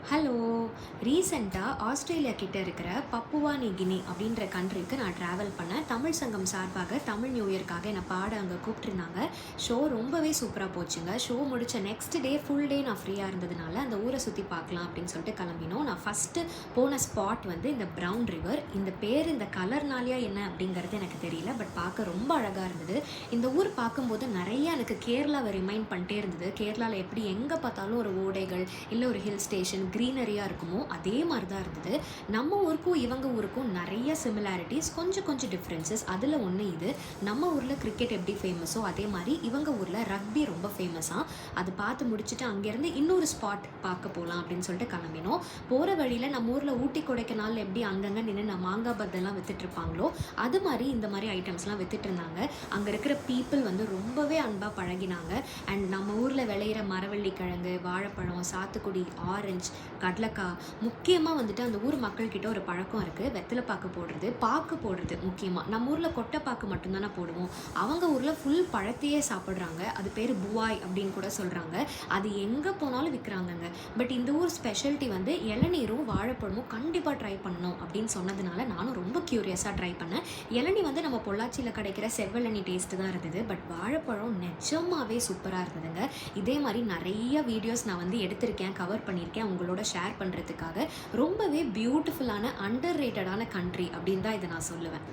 Hello! ரீசென்ட்டா Australia கிட்ட இருக்கிற பப்புவா நியூ கினி அப்படின்ற கண்ட்ரிக்கு நான் ட்ராவல் பண்ணேன். தமிழ் சங்கம் சார்பாக தமிழ் நியூ இயர்க்காக என்ன பாட அங்க கூப்பிட்டுருந்தாங்க. ஷோ ரொம்பவே சூப்பரா போச்சுங்க. ஷோ முடிச்ச நெக்ஸ்ட் டே ஃபுல் டே நான் ஃப்ரீயா இருந்ததுனால, அந்த ஊர சுத்தி பார்க்கலாம் அப்படின்னு சொல்லிட்டு கிளம்பினோம். நான் ஃபர்ஸ்ட்டு போன ஸ்பாட் வந்து இந்த ப்ரவுன் ரிவர். இந்த பேர் இந்த கலர்னாலயா என்ன அப்படிங்கிறது எனக்கு தெரியல. பட் பார்க்க ரொம்ப அழகா இருந்தது. இந்த ஊர் பார்க்கும்போது நெறைய எனக்கு கேரளாவ ரிமைண்ட் பண்ணிட்டே இருந்தது. கேரளால எப்படி எங்க பார்த்தாலும் ஒரு ஓடைகள், இல்ல ஒரு ஹில் ஸ்டேஷன் க்ரீனரியாக இருக்குமோ அதே மாதிரி தான் இருந்தது. நம்ம ஊருக்கும் இவங்க ஊருக்கும் நிறைய சிமிலாரிட்டிஸ், கொஞ்சம் கொஞ்சம் டிஃப்ரென்சஸ். அதில் ஒன்று இது, நம்ம ஊரில் கிரிக்கெட் எப்படி ஃபேமஸோ அதே மாதிரி இவங்க ஊரில் ரக்பி ரொம்ப ஃபேமஸாக. அது பார்த்து முடிச்சுட்டு அங்கேருந்து இன்னொரு ஸ்பாட் பார்க்க போகலாம் அப்படின்னு சொல்லிட்டு கிளம்பினோம். போகிற வழியில் நம்ம ஊரில் ஊட்டி கொடைக்கானல் எப்படி அங்கங்கே நின்று மாங்காய் பத்தெல்லாம் வித்துட்டு இருப்பாங்களோ அது மாதிரி இந்த மாதிரி ஐட்டம்ஸ்லாம் வித்துட்டு இருந்தாங்க. அங்கே இருக்கிற பீப்புள் வந்து ரொம்பவே அன்பாக பழகினாங்க. அண்ட் நம்ம ஊரில் விளையிற மரவள்ளி கிழங்கு, வாழைப்பழம், சாத்துக்குடி, ஆரஞ்சு, கடலக்காய், முக்கியமாக வந்துட்டு அந்த ஊர் மக்கள்கிட்ட ஒரு பழக்கம் இருக்குது. வெத்தலை பாக்கு போடுறது, பாக்கு போடுறது. முக்கியமாக நம்ம ஊரில் கொட்டை பாக்கு மட்டும்தானே போடுவோம். அவங்க ஊரில் ஃபுல் பழத்தையே சாப்பிட்றாங்க. அது பேர் புவாய் அப்படின்னு கூட சொல்கிறாங்க. அது எங்கே போனாலும் விற்கிறாங்கங்க. பட் இந்த ஊர் ஸ்பெஷாலிட்டி வந்து இளநீரும் வாழைப்பழமும் கண்டிப்பாக ட்ரை பண்ணணும் அப்படின்னு சொன்னதுனால நானும் ரொம்ப க்யூரியஸாக ட்ரை பண்ணேன். இளநீ வந்து நம்ம பொள்ளாச்சியில் கிடைக்கிற செவ்வெளநீ டேஸ்ட்டு தான் இருந்தது. பட் வாழைப்பழம் நிஜமாவே சூப்பராக இருந்ததுங்க. இதே மாதிரி நிறைய வீடியோஸ் நான் வந்து எடுத்திருக்கேன், கவர் பண்ணியிருக்கேன் உங்களோட ஷேர் பண்ணுறதுக்காக. ரொம்பவே பியூட்டிஃபுல்லான அண்டர் ரேட்டடான கண்ட்ரி அப்படின்னு தான் இதை நான் சொல்லுவேன்.